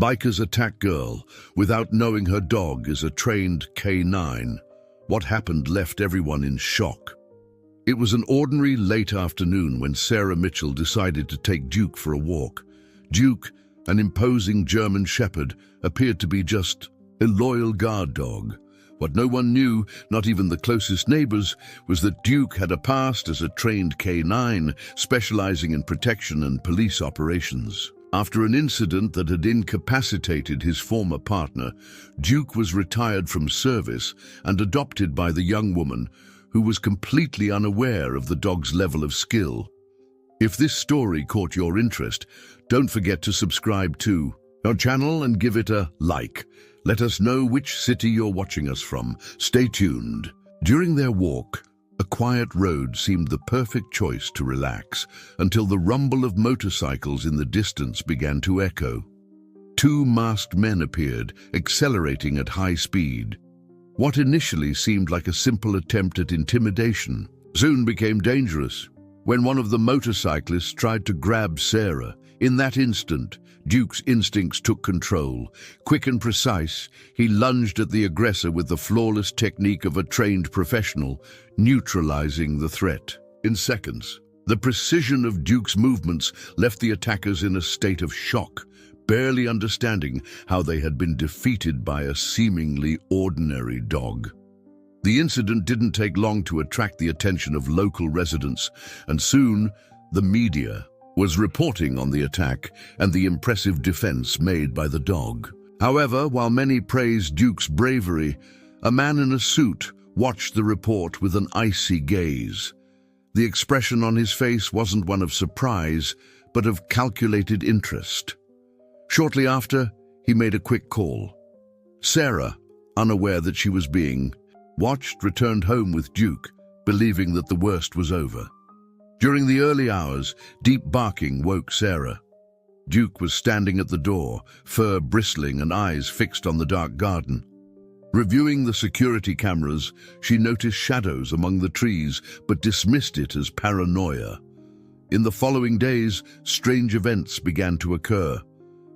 Bikers attack girl without knowing her dog is a trained K9. What happened left everyone in shock. It was an ordinary late afternoon when Sarah Mitchell decided to take Duke for a walk. Duke, an imposing German shepherd, appeared to be just a loyal guard dog. What no one knew, not even the closest neighbors, was that Duke had a past as a trained K9, specializing in protection and police operations. After an incident that had incapacitated his former partner, Duke was retired from service and adopted by the young woman, who was completely unaware of the dog's level of skill. If this story caught your interest, don't forget to subscribe to our channel and give it a like. Let us know which city you're watching us from. Stay tuned. During their walk, a quiet road seemed the perfect choice to relax until the rumble of motorcycles in the distance began to echo. Two masked men appeared, accelerating at high speed. What initially seemed like a simple attempt at intimidation soon became dangerous. When one of the motorcyclists tried to grab Sarah, in that instant, Duke's instincts took control. Quick and precise, he lunged at the aggressor with the flawless technique of a trained professional, neutralizing the threat in seconds. The precision of Duke's movements left the attackers in a state of shock, barely understanding how they had been defeated by a seemingly ordinary dog. The incident didn't take long to attract the attention of local residents, and soon the media was reporting on the attack and the impressive defense made by the dog. However, while many praised Duke's bravery, a man in a suit watched the report with an icy gaze. The expression on his face wasn't one of surprise, but of calculated interest. Shortly after, he made a quick call. Sarah, unaware that she was being watched, returned home with Duke, believing that the worst was over. During the early hours, deep barking woke Sarah. Duke was standing at the door, fur bristling and eyes fixed on the dark garden. Reviewing the security cameras, she noticed shadows among the trees, but dismissed it as paranoia. In the following days, strange events began to occur.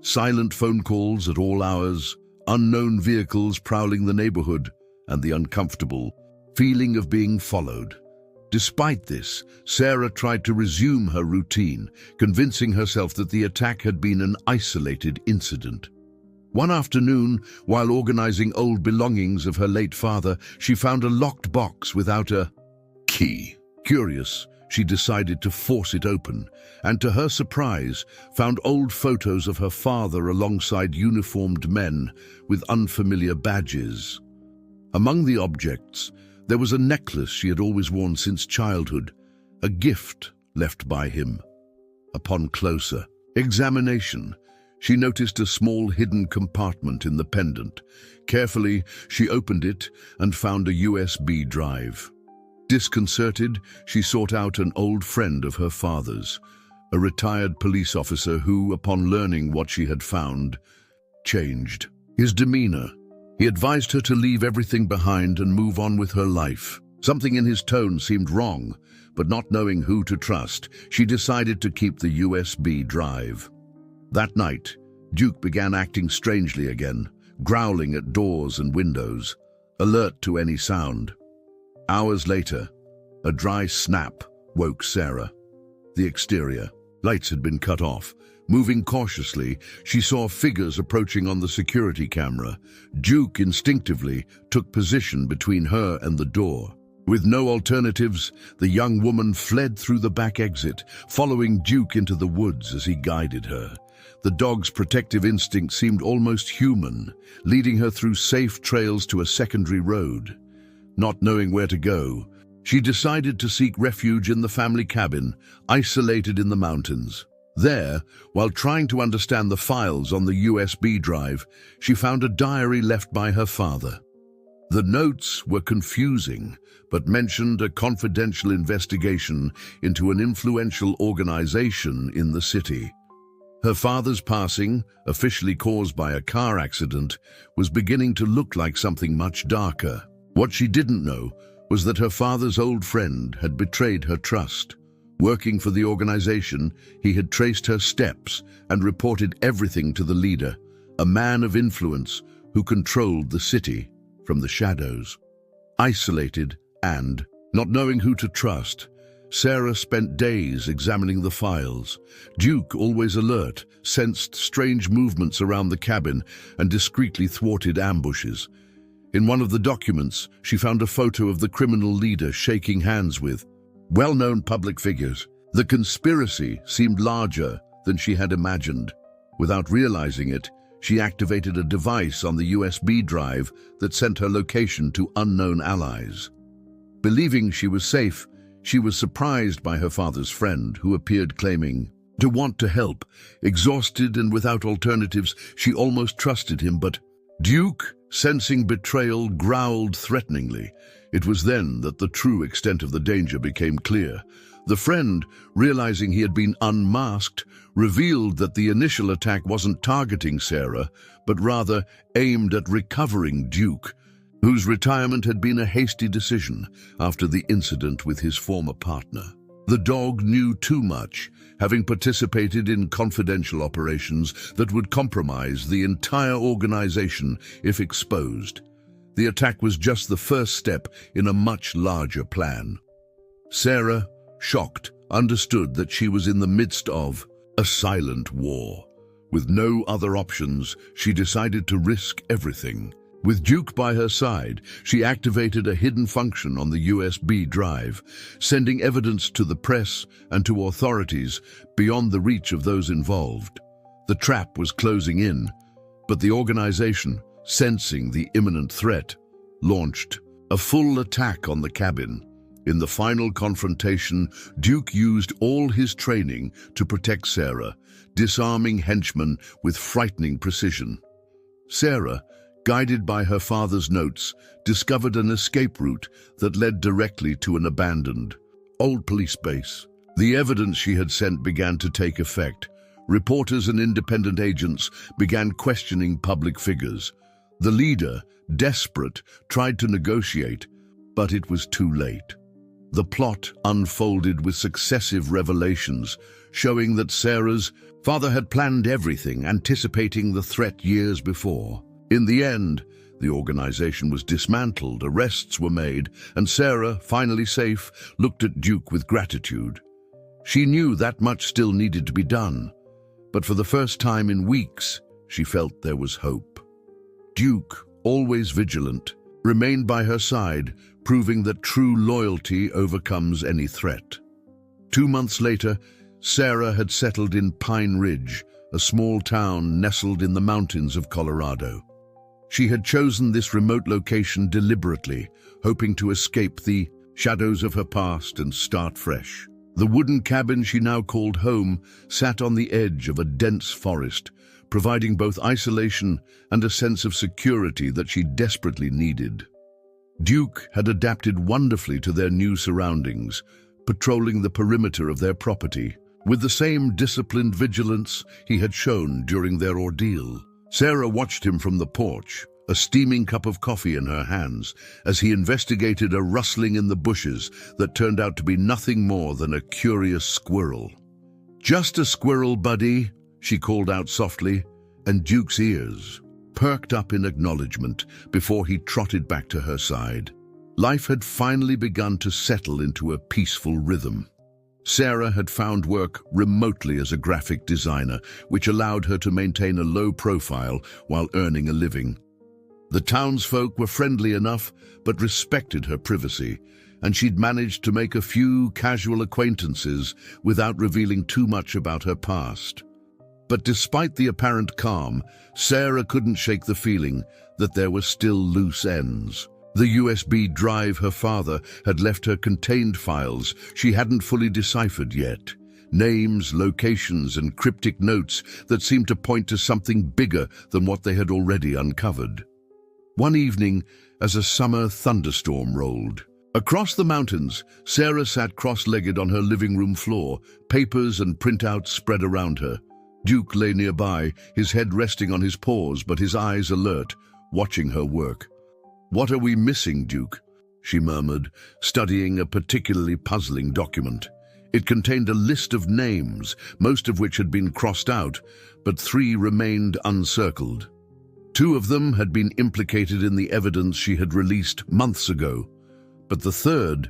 Silent phone calls at all hours, unknown vehicles prowling the neighborhood, and the uncomfortable feeling of being followed. Despite this, Sarah tried to resume her routine, convincing herself that the attack had been an isolated incident. One afternoon, while organizing old belongings of her late father, she found a locked box without a key. Curious, she decided to force it open, and to her surprise, found old photos of her father alongside uniformed men with unfamiliar badges. Among the objects, there was a necklace she had always worn since childhood, a gift left by him. Upon closer examination, she noticed a small hidden compartment in the pendant. Carefully, she opened it and found a USB drive. Disconcerted, she sought out an old friend of her father's, a retired police officer who, upon learning what she had found, changed his demeanor. He advised her to leave everything behind and move on with her life. Something in his tone seemed wrong, but not knowing who to trust, she decided to keep the USB drive. That night, Duke began acting strangely again, growling at doors and windows, alert to any sound. Hours later, a dry snap woke Sarah. The exterior lights had been cut off. Moving cautiously, she saw figures approaching on the security camera. Duke instinctively took position between her and the door. With no alternatives, the young woman fled through the back exit, following Duke into the woods as he guided her. The dog's protective instinct seemed almost human, leading her through safe trails to a secondary road. Not knowing where to go, she decided to seek refuge in the family cabin, isolated in the mountains. There, while trying to understand the files on the USB drive, she found a diary left by her father. The notes were confusing, but mentioned a confidential investigation into an influential organization in the city. Her father's passing, officially caused by a car accident, was beginning to look like something much darker. What she didn't know was that her father's old friend had betrayed her trust. Working for the organization, he had traced her steps and reported everything to the leader, a man of influence who controlled the city from the shadows. Isolated and not knowing who to trust, Sarah spent days examining the files. Duke, always alert, sensed strange movements around the cabin and discreetly thwarted ambushes. In one of the documents, she found a photo of the criminal leader shaking hands with well-known public figures. The conspiracy seemed larger than she had imagined. Without realizing it, she activated a device on the USB drive that sent her location to unknown allies. Believing she was safe, she was surprised by her father's friend, who appeared claiming to want to help. Exhausted and without alternatives, she almost trusted him, but Duke, sensing betrayal, growled threateningly. It was then that the true extent of the danger became clear. The friend, realizing he had been unmasked, revealed that the initial attack wasn't targeting Sarah, but rather aimed at recovering Duke, whose retirement had been a hasty decision after the incident with his former partner. The dog knew too much, having participated in confidential operations that would compromise the entire organization if exposed. The attack was just the first step in a much larger plan. Sarah, shocked, understood that she was in the midst of a silent war. With no other options, she decided to risk everything. With Duke by her side, she activated a hidden function on the USB drive, sending evidence to the press and to authorities beyond the reach of those involved. The trap was closing in, but the organization, sensing the imminent threat, launched a full attack on the cabin. In the final confrontation, Duke used all his training to protect Sarah, disarming henchmen with frightening precision. Sarah, guided by her father's notes, discovered an escape route that led directly to an abandoned, old police base. The evidence she had sent began to take effect. Reporters and independent agents began questioning public figures. The leader, desperate, tried to negotiate, but it was too late. The plot unfolded with successive revelations, showing that Sarah's father had planned everything, anticipating the threat years before. In the end, the organization was dismantled, arrests were made, and Sarah, finally safe, looked at Duke with gratitude. She knew that much still needed to be done, but for the first time in weeks, she felt there was hope. Duke, always vigilant, remained by her side, proving that true loyalty overcomes any threat. 2 months later, Sarah had settled in Pine Ridge, a small town nestled in the mountains of Colorado. She had chosen this remote location deliberately, hoping to escape the shadows of her past and start fresh. The wooden cabin she now called home sat on the edge of a dense forest, providing both isolation and a sense of security that she desperately needed. Duke had adapted wonderfully to their new surroundings, patrolling the perimeter of their property with the same disciplined vigilance he had shown during their ordeal. Sarah watched him from the porch, a steaming cup of coffee in her hands, as he investigated a rustling in the bushes that turned out to be nothing more than a curious squirrel. "Just a squirrel, buddy," she called out softly, and Duke's ears perked up in acknowledgement before he trotted back to her side. Life had finally begun to settle into a peaceful rhythm. Sarah had found work remotely as a graphic designer, which allowed her to maintain a low profile while earning a living. The townsfolk were friendly enough, but respected her privacy, and she'd managed to make a few casual acquaintances without revealing too much about her past. But despite the apparent calm, Sarah couldn't shake the feeling that there were still loose ends. The USB drive her father had left her contained files she hadn't fully deciphered yet. Names, locations, and cryptic notes that seemed to point to something bigger than what they had already uncovered. One evening, as a summer thunderstorm rolled across the mountains, Sarah sat cross-legged on her living room floor, papers and printouts spread around her. Duke lay nearby, his head resting on his paws but his eyes alert, watching her work. "What are we missing, Duke?" she murmured, studying a particularly puzzling document. It contained a list of names, most of which had been crossed out, but 3 remained uncircled. 2 of them had been implicated in the evidence she had released months ago, but the third,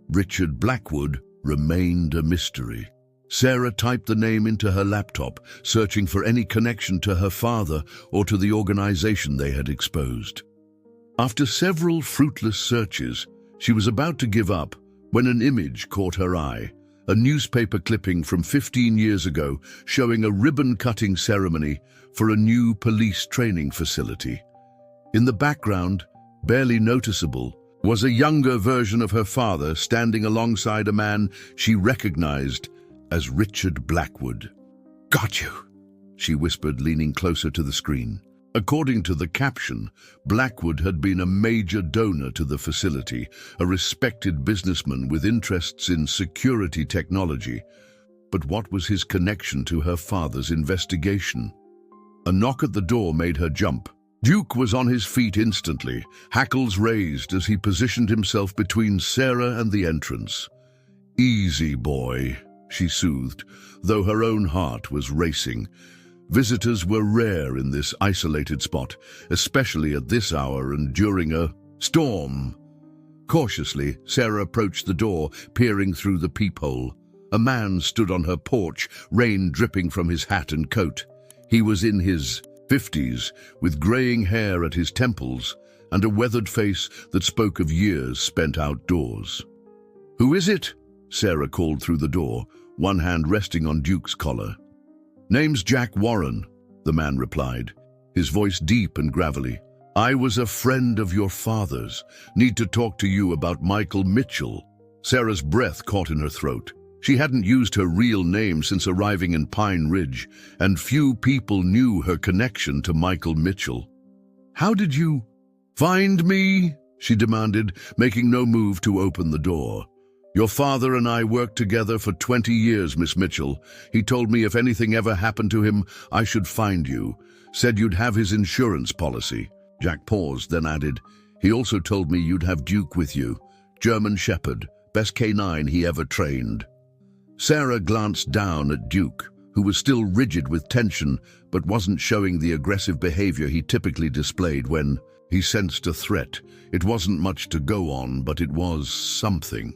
Richard Blackwood, remained a mystery. Sarah typed the name into her laptop, searching for any connection to her father or to the organization they had exposed. After several fruitless searches, she was about to give up when an image caught her eye, a newspaper clipping from 15 years ago showing a ribbon-cutting ceremony for a new police training facility. In the background, barely noticeable, was a younger version of her father standing alongside a man she recognized as Richard Blackwood. "Got you," she whispered, leaning closer to the screen. According to the caption, Blackwood had been a major donor to the facility, a respected businessman with interests in security technology. But what was his connection to her father's investigation? A knock at the door made her jump. Duke was on his feet instantly, hackles raised as he positioned himself between Sarah and the entrance. "Easy, boy," she soothed, though her own heart was racing. Visitors were rare in this isolated spot, especially at this hour and during a storm. Cautiously, Sarah approached the door, peering through the peephole. A man stood on her porch, rain dripping from his hat and coat. He was in his 50s, with graying hair at his temples and a weathered face that spoke of years spent outdoors. "Who is it?" Sarah called through the door, one hand resting on Duke's collar. "Name's Jack Warren," the man replied, his voice deep and gravelly. "I was a friend of your father's. Need to talk to you about Michael Mitchell." Sarah's breath caught in her throat. She hadn't used her real name since arriving in Pine Ridge, and few people knew her connection to Michael Mitchell. "How did you find me?" she demanded, making no move to open the door. "Your father and I worked together for 20 years, Miss Mitchell. He told me if anything ever happened to him, I should find you. Said you'd have his insurance policy." Jack paused, then added, "He also told me you'd have Duke with you. German Shepherd, best canine he ever trained." Sarah glanced down at Duke, who was still rigid with tension, but wasn't showing the aggressive behavior he typically displayed when he sensed a threat. It wasn't much to go on, but it was something.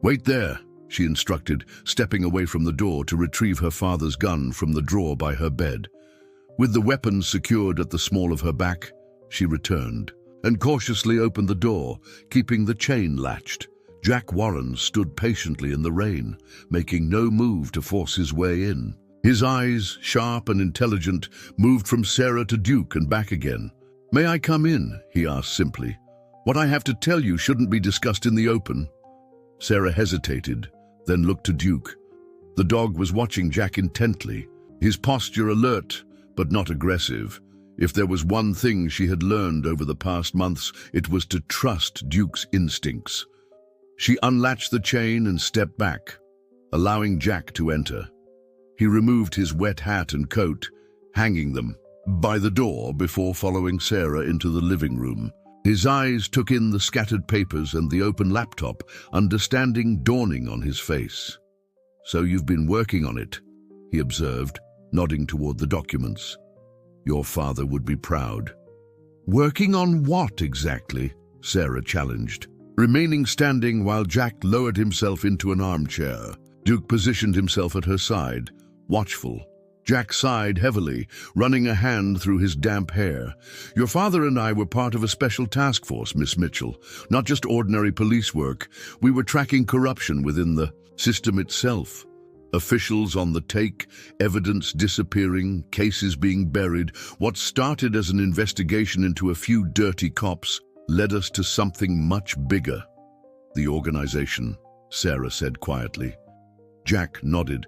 "Wait there," she instructed, stepping away from the door to retrieve her father's gun from the drawer by her bed. With the weapon secured at the small of her back, she returned and cautiously opened the door, keeping the chain latched. Jack Warren stood patiently in the rain, making no move to force his way in. His eyes, sharp and intelligent, moved from Sarah to Duke and back again. "May I come in?" he asked simply. "What I have to tell you shouldn't be discussed in the open." Sarah hesitated, then looked to Duke. The dog was watching Jack intently, his posture alert but not aggressive. If there was one thing she had learned over the past months, it was to trust Duke's instincts. She unlatched the chain and stepped back, allowing Jack to enter. He removed his wet hat and coat, hanging them by the door before following Sarah into the living room. His eyes took in the scattered papers and the open laptop, understanding dawning on his face. "So you've been working on it," he observed, nodding toward the documents. "Your father would be proud." "Working on what exactly?" Sarah challenged. Remaining standing while Jack lowered himself into an armchair, Duke positioned himself at her side, watchful. Jack sighed heavily, running a hand through his damp hair. "Your father and I were part of a special task force, Miss Mitchell. Not just ordinary police work. We were tracking corruption within the system itself. Officials on the take, evidence disappearing, cases being buried. What started as an investigation into a few dirty cops led us to something much bigger." "The organization," Sarah said quietly. Jack nodded.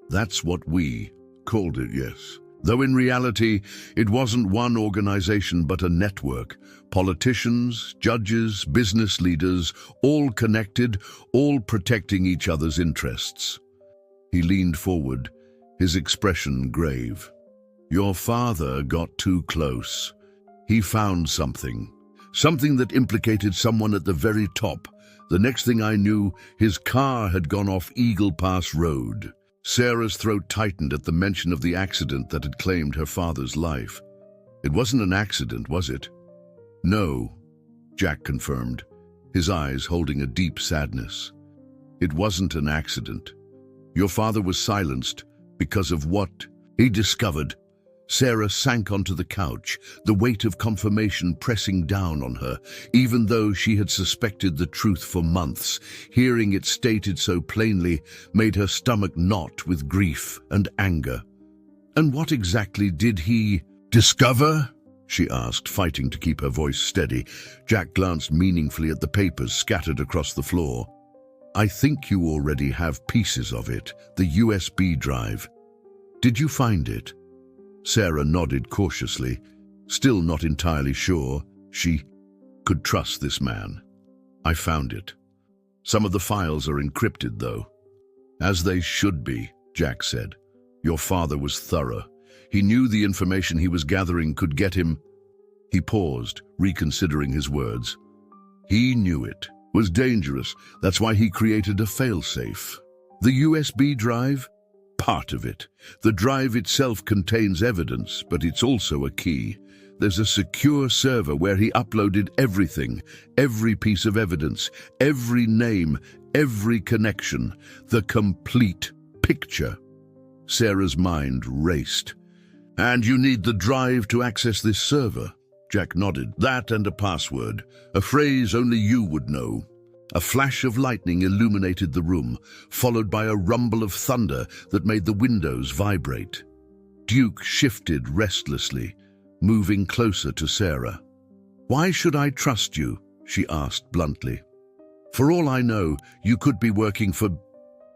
"That's what we called it, yes. Though in reality, it wasn't one organization but a network. Politicians, judges, business leaders, all connected, all protecting each other's interests." He leaned forward, his expression grave. "Your father got too close. He found something that implicated someone at the very top, The next thing I knew, his car had gone off Eagle Pass Road. Sarah's throat tightened at the mention of the accident that had claimed her father's life. It wasn't an accident, was it? No, Jack confirmed, his eyes holding a deep sadness. It wasn't an accident. Your father was silenced because of what he discovered. Sarah sank onto the couch, the weight of confirmation pressing down on her, even though she had suspected the truth for months. Hearing it stated so plainly made her stomach knot with grief and anger. And what exactly did he discover? She asked, fighting to keep her voice steady. Jack glanced meaningfully at the papers scattered across the floor. I think you already have pieces of it, the USB drive. Did you find it? Sarah nodded cautiously, still not entirely sure she could trust this man. I found it. Some of the files are encrypted, though. As they should be, Jack said. Your father was thorough. He knew the information he was gathering could get him. He paused, reconsidering his words. He knew it was dangerous. That's why he created a failsafe. The USB drive? Part of it. The drive itself contains evidence, but it's also a key. There's a secure server where he uploaded everything, every piece of evidence, every name, every connection, the complete picture. Sarah's mind raced. And you need the drive to access this server? Jack nodded. That and a password, a phrase only you would know. A flash of lightning illuminated the room, followed by a rumble of thunder that made the windows vibrate. Duke shifted restlessly, moving closer to Sarah. Why should I trust you? She asked bluntly. For all I know, you could be working for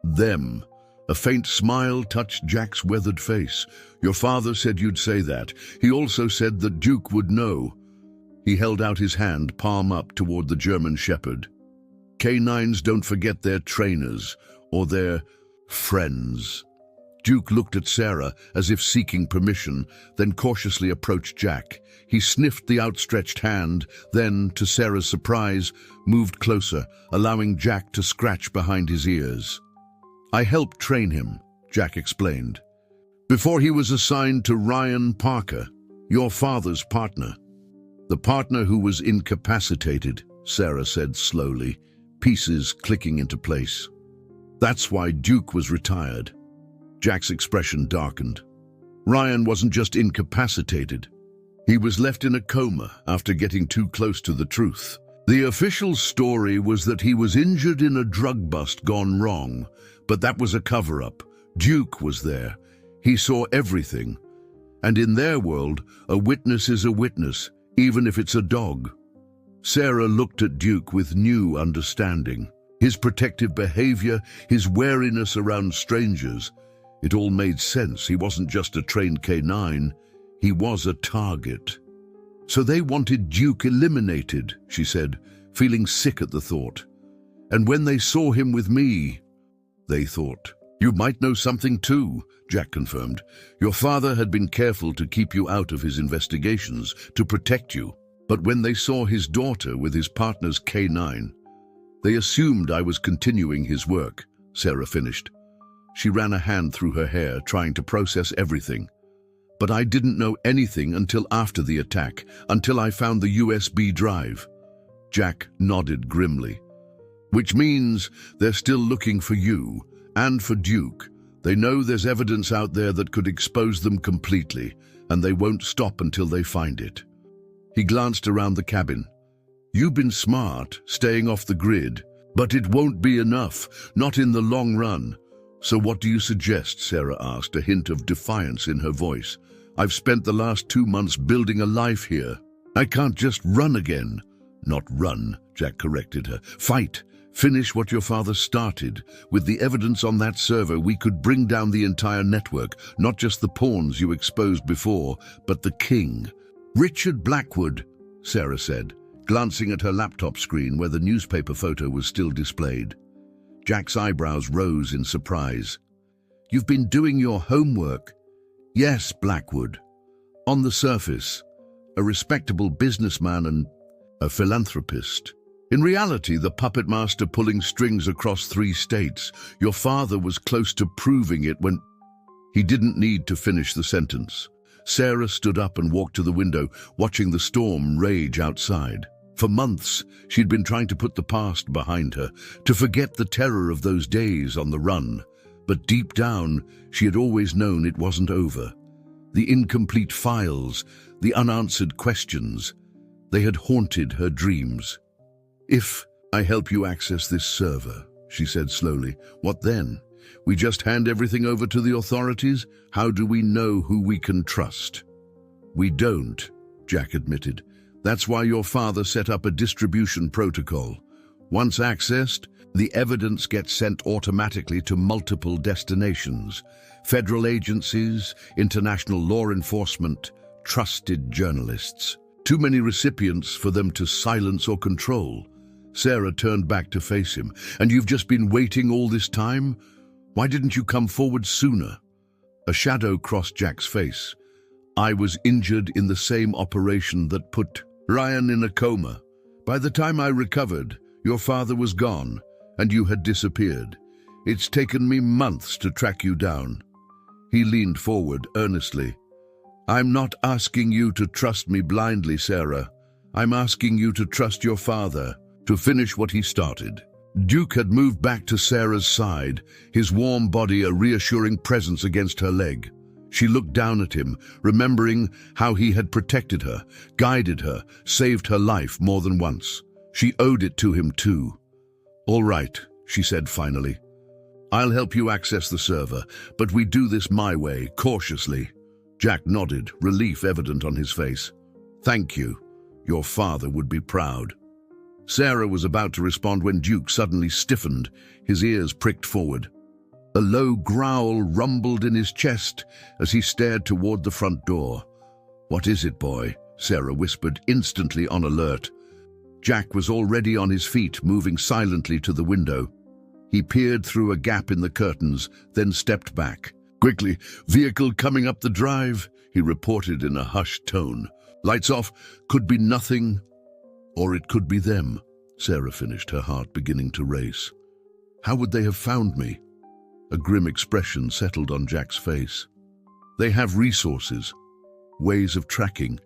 them. A faint smile touched Jack's weathered face. Your father said you'd say that. He also said that Duke would know. He held out his hand, palm up, toward the German shepherd. Canines don't forget their trainers or their friends. Duke looked at Sarah as if seeking permission, then cautiously approached Jack. He sniffed the outstretched hand, then, to Sarah's surprise, moved closer, allowing Jack to scratch behind his ears. I helped train him, Jack explained, before he was assigned to Ryan Parker, your father's partner. The partner who was incapacitated, Sarah said slowly, pieces clicking into place. That's why Duke was retired. Jack's expression darkened. Ryan wasn't just incapacitated. He was left in a coma after getting too close to the truth. The official story was that he was injured in a drug bust gone wrong, but that was a cover-up. Duke was there. He saw everything. And in their world, a witness is a witness, even if it's a dog. Sarah looked at Duke with new understanding. His protective behavior, his wariness around strangers. It all made sense. He wasn't just a trained canine. He was a target. So they wanted Duke eliminated, she said, feeling sick at the thought. And when they saw him with me, they thought. You might know something too, Jack confirmed. Your father had been careful to keep you out of his investigations, to protect you. But when they saw his daughter with his partner's K9, they assumed I was continuing his work, Sarah finished. She ran a hand through her hair, trying to process everything. But I didn't know anything until after the attack, until I found the USB drive. Jack nodded grimly. Which means they're still looking for you, and for Duke. They know there's evidence out there that could expose them completely, and they won't stop until they find it. He glanced around the cabin. You've been smart, staying off the grid, but it won't be enough, not in the long run. So what do you suggest? Sarah asked, a hint of defiance in her voice. I've spent the last 2 months building a life here. I can't just run again. Not run, Jack corrected her. Fight. Finish what your father started. With the evidence on that server, we could bring down the entire network, not just the pawns you exposed before, but the king. Richard Blackwood, Sarah said, glancing at her laptop screen where the newspaper photo was still displayed. Jack's eyebrows rose in surprise. You've been doing your homework. Yes, Blackwood. On the surface, a respectable businessman and a philanthropist. In reality, the puppet master pulling strings across 3 states. Your father was close to proving it when... He didn't need to finish the sentence. Sarah stood up and walked to the window, watching the storm rage outside. For months, she'd been trying to put the past behind her, to forget the terror of those days on the run. But deep down, she had always known it wasn't over. The incomplete files, the unanswered questions, they had haunted her dreams. "If I help you access this server," she said slowly, "what then? We just hand everything over to the authorities? How do we know who we can trust?" "We don't," Jack admitted. "That's why your father set up a distribution protocol. Once accessed, the evidence gets sent automatically to multiple destinations. Federal agencies, international law enforcement, trusted journalists. Too many recipients for them to silence or control." Sarah turned back to face him. "And you've just been waiting all this time? Why didn't you come forward sooner?" A shadow crossed Jack's face. "I was injured in the same operation that put Ryan in a coma. By the time I recovered, your father was gone, and you had disappeared. It's taken me months to track you down." He leaned forward earnestly. "I'm not asking you to trust me blindly, Sarah. I'm asking you to trust your father, to finish what he started." Duke had moved back to Sarah's side, his warm body a reassuring presence against her leg. She looked down at him, remembering how he had protected her, guided her, saved her life more than once. She owed it to him too. "All right," she said finally. "I'll help you access the server, but we do this my way, cautiously." Jack nodded, relief evident on his face. "Thank you. Your father would be proud." Sarah was about to respond when Duke suddenly stiffened, his ears pricked forward. A low growl rumbled in his chest as he stared toward the front door. "What is it, boy?" Sarah whispered, instantly on alert. Jack was already on his feet, moving silently to the window. He peered through a gap in the curtains, then stepped back. "Quickly, vehicle coming up the drive," he reported in a hushed tone. "Lights off, could be nothing, or it could be them." Sarah finished, her heart beginning to race. How would they have found me? A grim expression settled on Jack's face. They have resources, ways of tracking,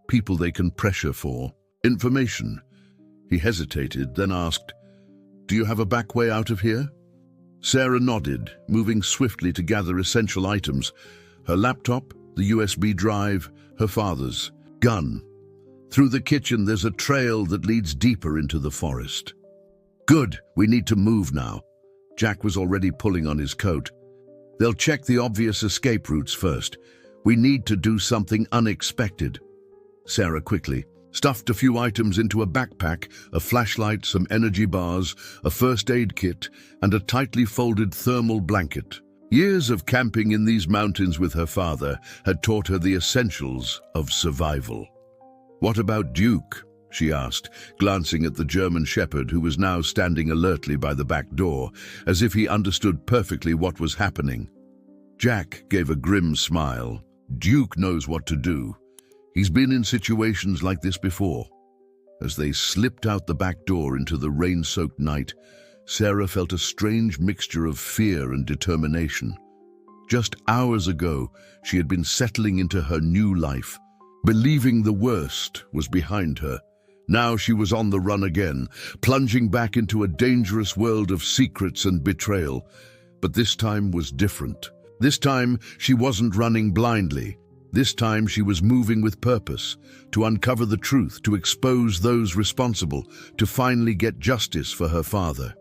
people they can pressure for, information. He hesitated, then asked, "Do you have a back way out of here?" Sarah nodded, moving swiftly to gather essential items. Her laptop, the USB drive, her father's gun. Through the kitchen, there's a trail that leads deeper into the forest. "Good, we need to move now." Jack was already pulling on his coat. "They'll check the obvious escape routes first. We need to do something unexpected." Sarah quickly stuffed a few items into a backpack, a flashlight, some energy bars, a first aid kit, and a tightly folded thermal blanket. Years of camping in these mountains with her father had taught her the essentials of survival. "What about Duke?" she asked, glancing at the German shepherd who was now standing alertly by the back door, as if he understood perfectly what was happening. Jack gave a grim smile. "Duke knows what to do. He's been in situations like this before." As they slipped out the back door into the rain-soaked night, Sarah felt a strange mixture of fear and determination. Just hours ago, she had been settling into her new life, believing the worst was behind her. Now she was on the run again, plunging back into a dangerous world of secrets and betrayal. But this time was different. This time she wasn't running blindly. This time she was moving with purpose, to uncover the truth, to expose those responsible, to finally get justice for her father.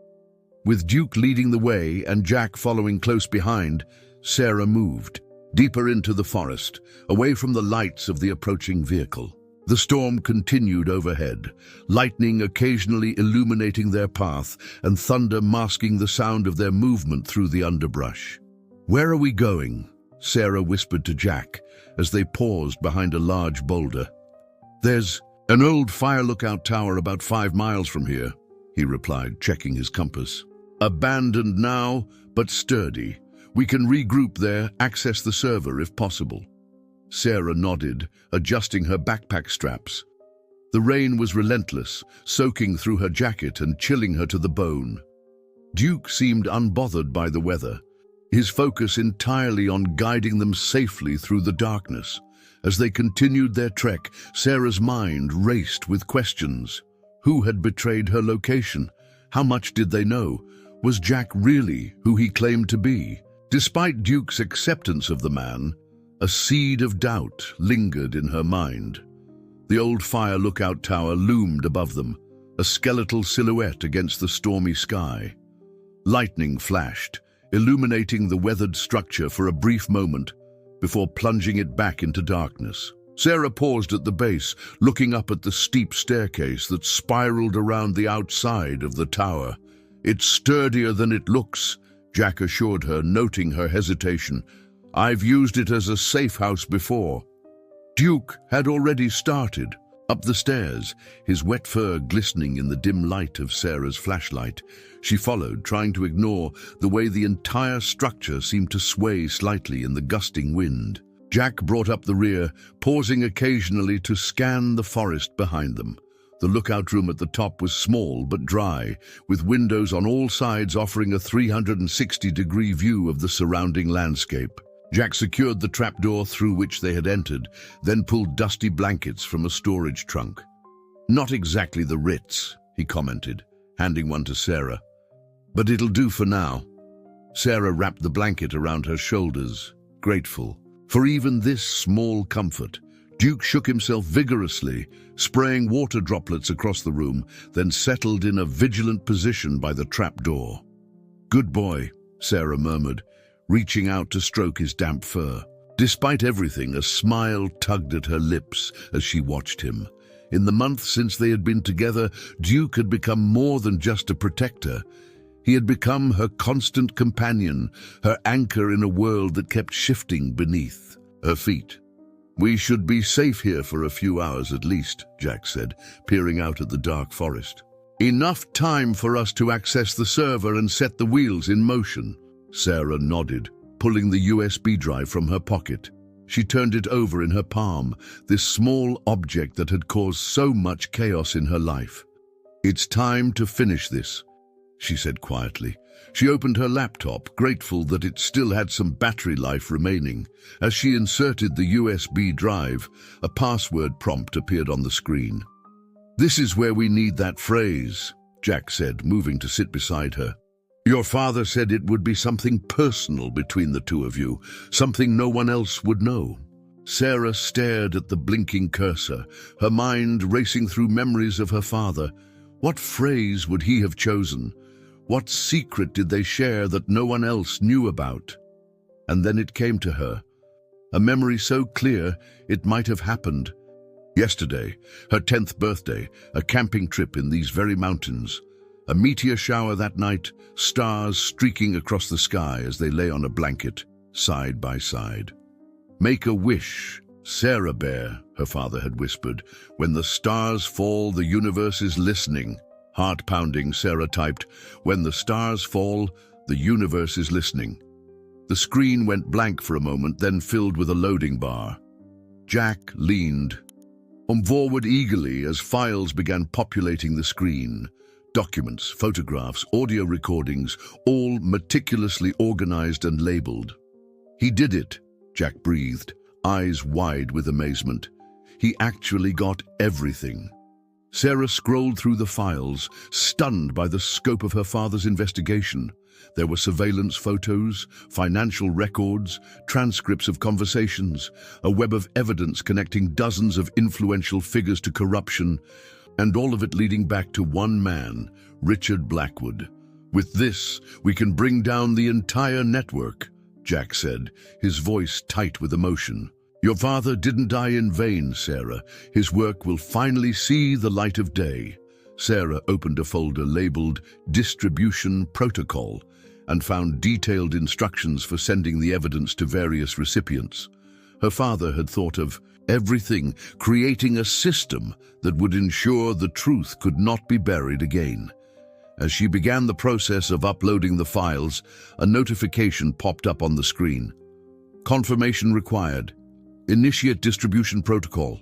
With Duke leading the way and Jack following close behind, Sarah moved deeper into the forest, away from the lights of the approaching vehicle. The storm continued overhead, lightning occasionally illuminating their path and thunder masking the sound of their movement through the underbrush. "Where are we going?" Sarah whispered to Jack as they paused behind a large boulder. "There's an old fire lookout tower about 5 miles from here," he replied, checking his compass. "Abandoned now, but sturdy. We can regroup there, access the server if possible." Sarah nodded, adjusting her backpack straps. The rain was relentless, soaking through her jacket and chilling her to the bone. Duke seemed unbothered by the weather, his focus entirely on guiding them safely through the darkness. As they continued their trek, Sarah's mind raced with questions. Who had betrayed her location? How much did they know? Was Jack really who he claimed to be? Despite Duke's acceptance of the man, a seed of doubt lingered in her mind. The old fire lookout tower loomed above them, a skeletal silhouette against the stormy sky. Lightning flashed, illuminating the weathered structure for a brief moment before plunging it back into darkness. Sarah paused at the base, looking up at the steep staircase that spiraled around the outside of the tower. "It's sturdier than it looks," Jack assured her, noting her hesitation. "I've used it as a safe house before." Duke had already started. Up the stairs, his wet fur glistening in the dim light of Sarah's flashlight. She followed, trying to ignore the way the entire structure seemed to sway slightly in the gusting wind. Jack brought up the rear, pausing occasionally to scan the forest behind them. The lookout room at the top was small but dry, with windows on all sides offering a 360-degree view of the surrounding landscape. Jack secured the trapdoor through which they had entered, then pulled dusty blankets from a storage trunk. "Not exactly the Ritz," he commented, handing one to Sarah. "But it'll do for now." Sarah wrapped the blanket around her shoulders, grateful for even this small comfort. Duke shook himself vigorously, spraying water droplets across the room, then settled in a vigilant position by the trapdoor. "Good boy," Sarah murmured, reaching out to stroke his damp fur. Despite everything, a smile tugged at her lips as she watched him. In the months since they had been together, Duke had become more than just a protector. He had become her constant companion, her anchor in a world that kept shifting beneath her feet. "We should be safe here for a few hours at least," Jack said, peering out at the dark forest. "Enough time for us to access the server and set the wheels in motion." Sarah nodded, pulling the USB drive from her pocket. She turned it over in her palm, this small object that had caused so much chaos in her life. "It's time to finish this," she said quietly. She opened her laptop, grateful that it still had some battery life remaining. As she inserted the USB drive, a password prompt appeared on the screen. "This is where we need that phrase," Jack said, moving to sit beside her. "Your father said it would be something personal between the two of you, something no one else would know." Sarah stared at the blinking cursor, her mind racing through memories of her father. What phrase would he have chosen? What secret did they share that no one else knew about? And then it came to her, a memory so clear it might have happened. Yesterday, her 10th birthday, a camping trip in these very mountains. A meteor shower that night, stars streaking across the sky as they lay on a blanket, side by side. "Make a wish, Sarah Bear," her father had whispered. "When the stars fall, the universe is listening." Heart-pounding, Sarah typed, "When the stars fall, the universe is listening." The screen went blank for a moment, then filled with a loading bar. Jack leaned forward eagerly as files began populating the screen. Documents, photographs, audio recordings, all meticulously organized and labeled. "He did it," Jack breathed, eyes wide with amazement. He actually got everything. Sarah scrolled through the files, stunned by the scope of her father's investigation. There were surveillance photos, financial records, transcripts of conversations, a web of evidence connecting dozens of influential figures to corruption, and all of it leading back to one man, Richard Blackwood. "With this, we can bring down the entire network," Jack said, his voice tight with emotion. "Your father didn't die in vain, Sarah. His work will finally see the light of day." Sarah opened a folder labeled Distribution Protocol and found detailed instructions for sending the evidence to various recipients. Her father had thought of everything, creating a system that would ensure the truth could not be buried again. As she began the process of uploading the files, a notification popped up on the screen. "Confirmation required. Initiate distribution protocol."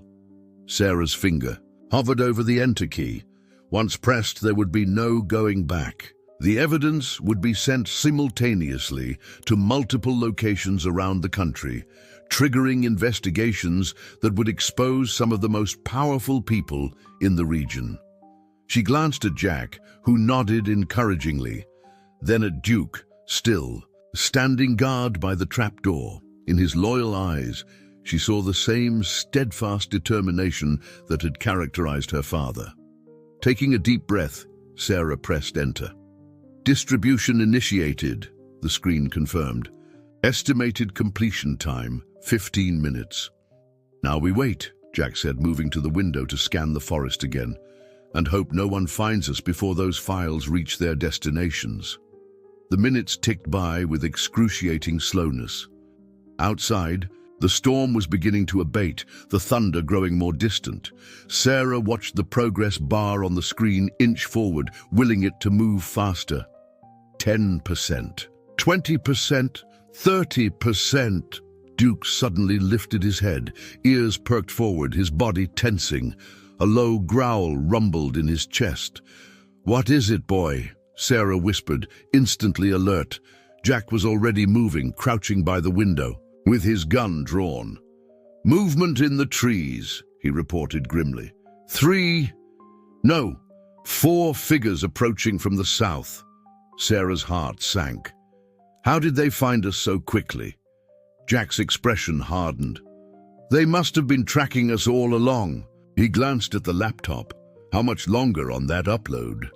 Sarah's finger hovered over the enter key. Once pressed, there would be no going back. The evidence would be sent simultaneously to multiple locations around the country, triggering investigations that would expose some of the most powerful people in the region. She glanced at Jack, who nodded encouragingly, then at Duke, still, standing guard by the trapdoor. In his loyal eyes, she saw the same steadfast determination that had characterized her father. Taking a deep breath, Sarah pressed enter. Distribution initiated, the screen confirmed. Estimated completion time, 15 minutes. Now we wait, Jack said, moving to the window to scan the forest again, and hope no one finds us before those files reach their destinations. The minutes ticked by with excruciating slowness. Outside, the storm was beginning to abate, the thunder growing more distant. Sarah watched the progress bar on the screen inch forward, willing it to move faster. 10%, 20%, 30%. Duke suddenly lifted his head, ears perked forward, his body tensing. A low growl rumbled in his chest. "What is it, boy?" Sarah whispered, instantly alert. Jack was already moving, crouching by the window, with his gun drawn. "Movement in the trees," he reported grimly. 4 figures approaching from the south. Sarah's heart sank. How did they find us so quickly? Jack's expression hardened. "They must have been tracking us all along." He glanced at the laptop. How much longer on that upload?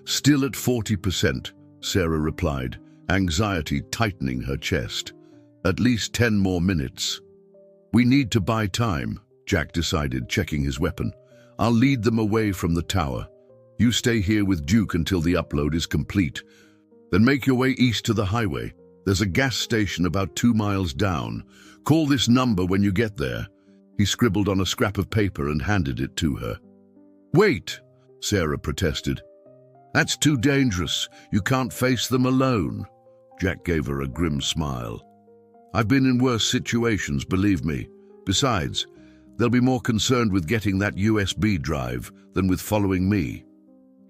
Still at 40%, Sarah replied, anxiety tightening her chest. "At least 10 more minutes." "We need to buy time," Jack decided, checking his weapon. "I'll lead them away from the tower. You stay here with Duke until the upload is complete. Then make your way east to the highway. There's a gas station about 2 miles down. Call this number when you get there." He scribbled on a scrap of paper and handed it to her. "Wait," Sarah protested. "That's too dangerous. You can't face them alone." Jack gave her a grim smile. "I've been in worse situations, believe me. Besides, they'll be more concerned with getting that USB drive than with following me."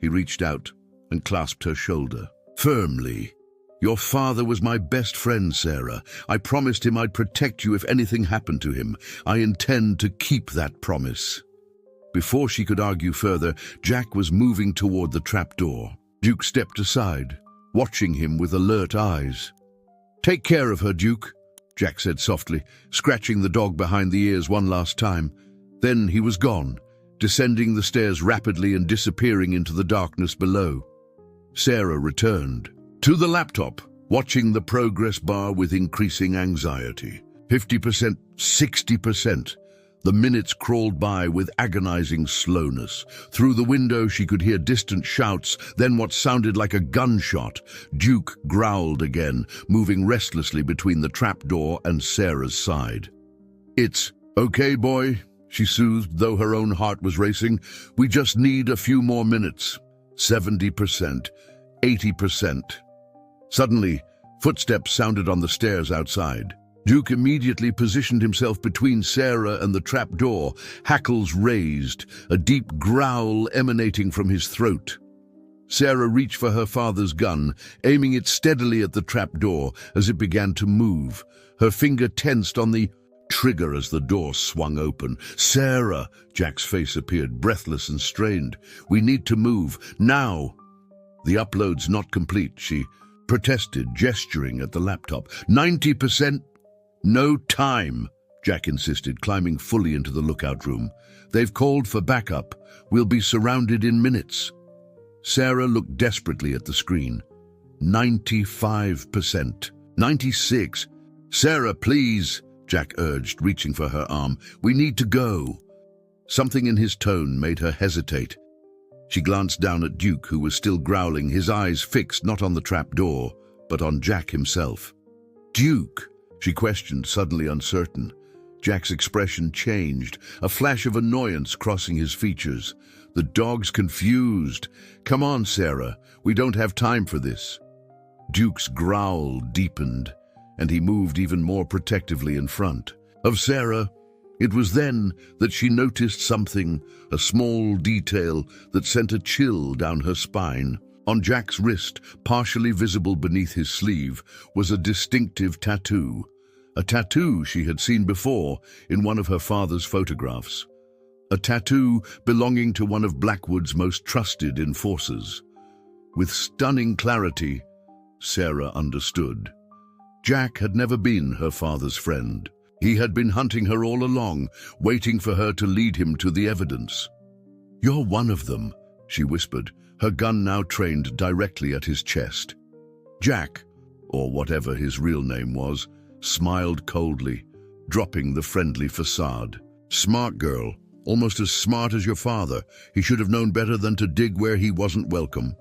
He reached out and clasped her shoulder firmly. "Your father was my best friend, Sarah. I promised him I'd protect you if anything happened to him. I intend to keep that promise." Before she could argue further, Jack was moving toward the trapdoor. Duke stepped aside, watching him with alert eyes. "Take care of her, Duke," Jack said softly, scratching the dog behind the ears one last time. Then he was gone, descending the stairs rapidly and disappearing into the darkness below. Sarah returned to the laptop, watching the progress bar with increasing anxiety. 50%, 60%. The minutes crawled by with agonizing slowness. Through the window she could hear distant shouts, then what sounded like a gunshot. Duke growled again, moving restlessly between the trapdoor and Sarah's side. "It's okay, boy," she soothed, though her own heart was racing. "We just need a few more minutes." 70%, 80%. Suddenly, footsteps sounded on the stairs outside. Duke immediately positioned himself between Sarah and the trapdoor, hackles raised, a deep growl emanating from his throat. Sarah reached for her father's gun, aiming it steadily at the trapdoor as it began to move. Her finger tensed on the trigger as the door swung open. "Sarah!" Jack's face appeared, breathless and strained. "We need to move, now!" "The upload's not complete," she protested, gesturing at the laptop. 90%? "No time," Jack insisted, climbing fully into the lookout room. "They've called for backup. We'll be surrounded in minutes." Sarah looked desperately at the screen. 95%. 96. "Sarah, please," Jack urged, reaching for her arm. "We need to go." Something in his tone made her hesitate. She glanced down at Duke, who was still growling, his eyes fixed not on the trapdoor, but on Jack himself. "Duke?" she questioned, suddenly uncertain. Jack's expression changed, a flash of annoyance crossing his features. "The dog's confused. Come on, Sarah. We don't have time for this." Duke's growl deepened, and he moved even more protectively in front of Sarah, It was then that she noticed something, a small detail that sent a chill down her spine. On Jack's wrist, partially visible beneath his sleeve, was a distinctive tattoo. A tattoo she had seen before in one of her father's photographs. A tattoo belonging to one of Blackwood's most trusted enforcers. With stunning clarity, Sarah understood. Jack had never been her father's friend. He had been hunting her all along, waiting for her to lead him to the evidence. "You're one of them," she whispered, her gun now trained directly at his chest. Jack, or whatever his real name was, smiled coldly, dropping the friendly facade. "Smart girl, almost as smart as your father. He should have known better than to dig where he wasn't welcome."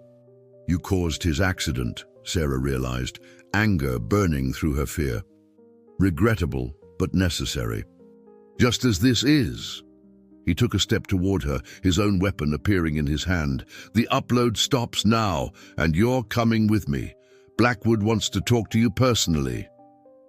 "You caused his accident," Sarah realized, anger burning through her fear. "Regrettable, but necessary. Just as this is." He took a step toward her, his own weapon appearing in his hand. "The upload stops now, and you're coming with me. Blackwood wants to talk to you personally."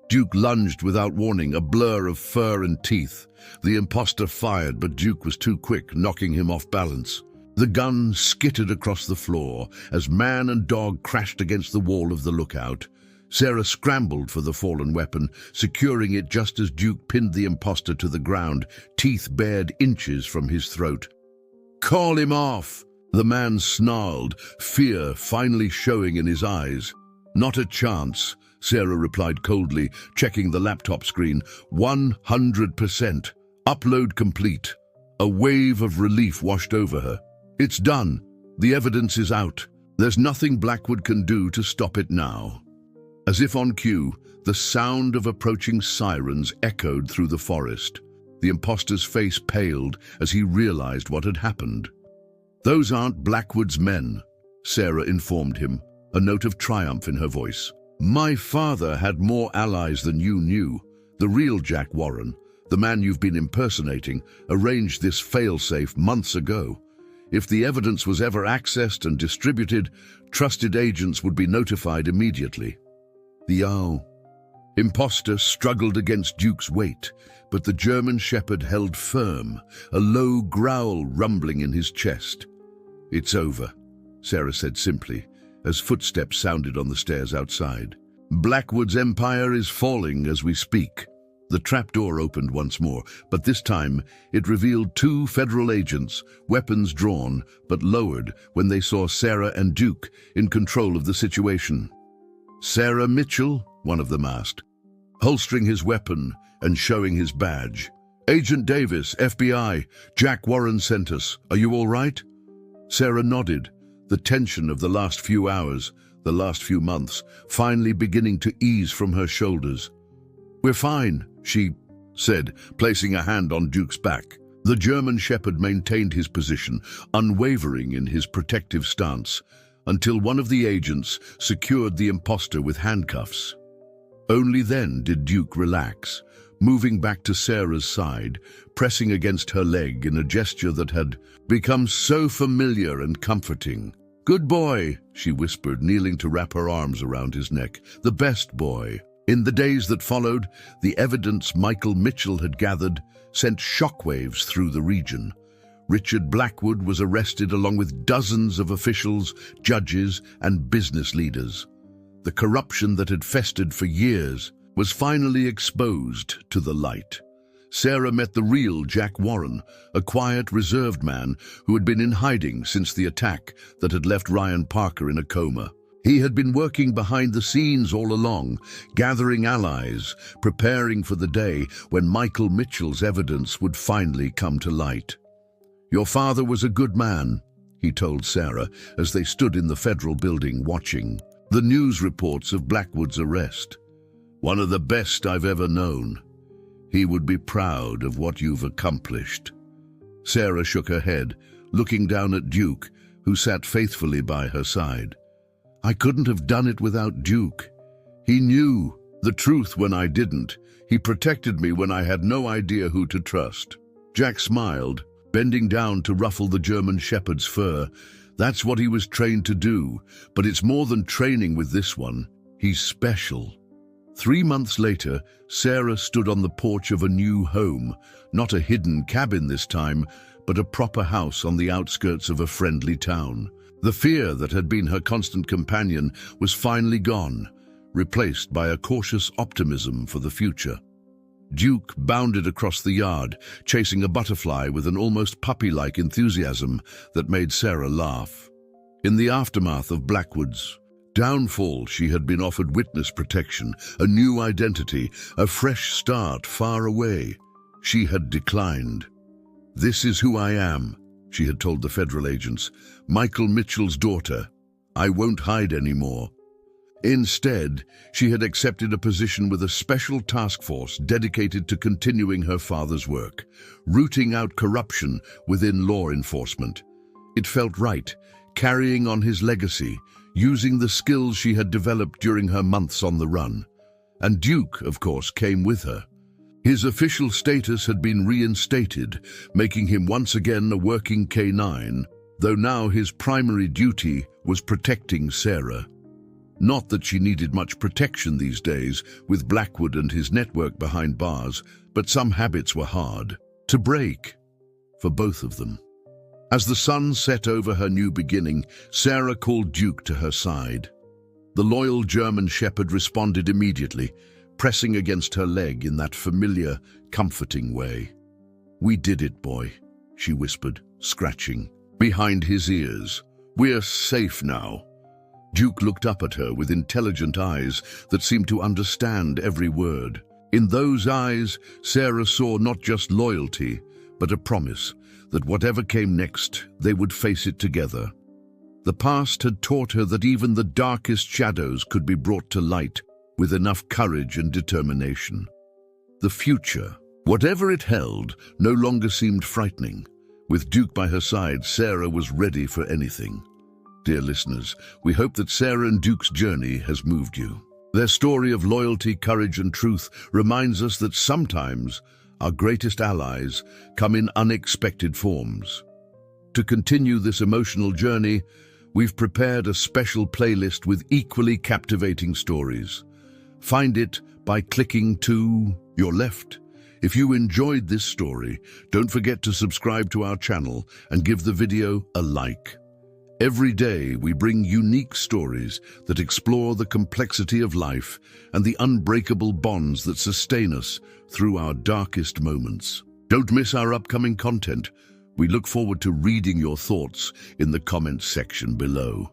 Duke lunged without warning, a blur of fur and teeth. The imposter fired, but Duke was too quick, knocking him off balance. The gun skittered across the floor as man and dog crashed against the wall of the lookout. Sarah scrambled for the fallen weapon, securing it just as Duke pinned the imposter to the ground, teeth bared inches from his throat. "Call him off!" The man snarled, fear finally showing in his eyes. "Not a chance," Sarah replied coldly, checking the laptop screen. 100%. Upload complete. A wave of relief washed over her. "It's done. The evidence is out. There's nothing Blackwood can do to stop it now." As if on cue, the sound of approaching sirens echoed through the forest. The imposter's face paled as he realized what had happened. "Those aren't Blackwood's men," Sarah informed him, a note of triumph in her voice. "My father had more allies than you knew. The real Jack Warren, the man you've been impersonating, arranged this failsafe months ago. If the evidence was ever accessed and distributed, trusted agents would be notified immediately." The imposter struggled against Duke's weight, but the German shepherd held firm, a low growl rumbling in his chest. "It's over," Sarah said simply, as footsteps sounded on the stairs outside. "Blackwood's empire is falling as we speak." The trapdoor opened once more, but this time it revealed two federal agents, weapons drawn but lowered when they saw Sarah and Duke in control of the situation. "Sarah Mitchell," one of them asked, holstering his weapon and showing his badge. "Agent Davis, FBI, Jack Warren sent us. Are you all right?" Sarah nodded, the tension of the last few hours, the last few months, finally beginning to ease from her shoulders. "We're fine," she said, placing a hand on Duke's back. The German shepherd maintained his position, unwavering in his protective stance, until one of the agents secured the imposter with handcuffs. Only then did Duke relax, moving back to Sarah's side, pressing against her leg in a gesture that had become so familiar and comforting. "Good boy," she whispered, kneeling to wrap her arms around his neck. "The best boy." In the days that followed, the evidence Michael Mitchell had gathered sent shockwaves through the region. Richard Blackwood was arrested along with dozens of officials, judges, and business leaders. The corruption that had festered for years was finally exposed to the light. Sarah met the real Jack Warren, a quiet, reserved man who had been in hiding since the attack that had left Ryan Parker in a coma. He had been working behind the scenes all along, gathering allies, preparing for the day when Michael Mitchell's evidence would finally come to light. "Your father was a good man," he told Sarah as they stood in the federal building watching the news reports of Blackwood's arrest. "One of the best I've ever known. He would be proud of what you've accomplished." Sarah shook her head, looking down at Duke, who sat faithfully by her side. "I couldn't have done it without Duke. He knew the truth when I didn't. He protected me when I had no idea who to trust." Jack smiled, bending down to ruffle the German shepherd's fur. "That's what he was trained to do, but it's more than training with this one. He's special." 3 months later, Sarah stood on the porch of a new home, not a hidden cabin this time, but a proper house on the outskirts of a friendly town. The fear that had been her constant companion was finally gone, replaced by a cautious optimism for the future. Duke bounded across the yard, chasing a butterfly with an almost puppy-like enthusiasm that made Sarah laugh. In the aftermath of Blackwood's downfall, she had been offered witness protection, a new identity, a fresh start far away. She had declined. "This is who I am," she had told the federal agents. "Michael Mitchell's daughter. I won't hide anymore." Instead, she had accepted a position with a special task force dedicated to continuing her father's work, rooting out corruption within law enforcement. It felt right, carrying on his legacy, using the skills she had developed during her months on the run. And Duke, of course, came with her. His official status had been reinstated, making him once again a working K9, though now his primary duty was protecting Sarah. Not that she needed much protection these days, with Blackwood and his network behind bars, but some habits were hard to break for both of them. As the sun set over her new beginning, Sarah called Duke to her side. The loyal German shepherd responded immediately, pressing against her leg in that familiar, comforting way. "We did it, boy," she whispered, scratching behind his ears. "We're safe now." Duke looked up at her with intelligent eyes that seemed to understand every word. In those eyes, Sarah saw not just loyalty, but a promise that whatever came next, they would face it together. The past had taught her that even the darkest shadows could be brought to light with enough courage and determination. The future, whatever it held, no longer seemed frightening. With Duke by her side, Sarah was ready for anything. Dear listeners, we hope that Sarah and Duke's journey has moved you. Their story of loyalty, courage, and truth reminds us that sometimes our greatest allies come in unexpected forms. To continue this emotional journey, we've prepared a special playlist with equally captivating stories. Find it by clicking to your left. If you enjoyed this story, don't forget to subscribe to our channel and give the video a like. Every day we bring unique stories that explore the complexity of life and the unbreakable bonds that sustain us through our darkest moments. Don't miss our upcoming content. We look forward to reading your thoughts in the comments section below.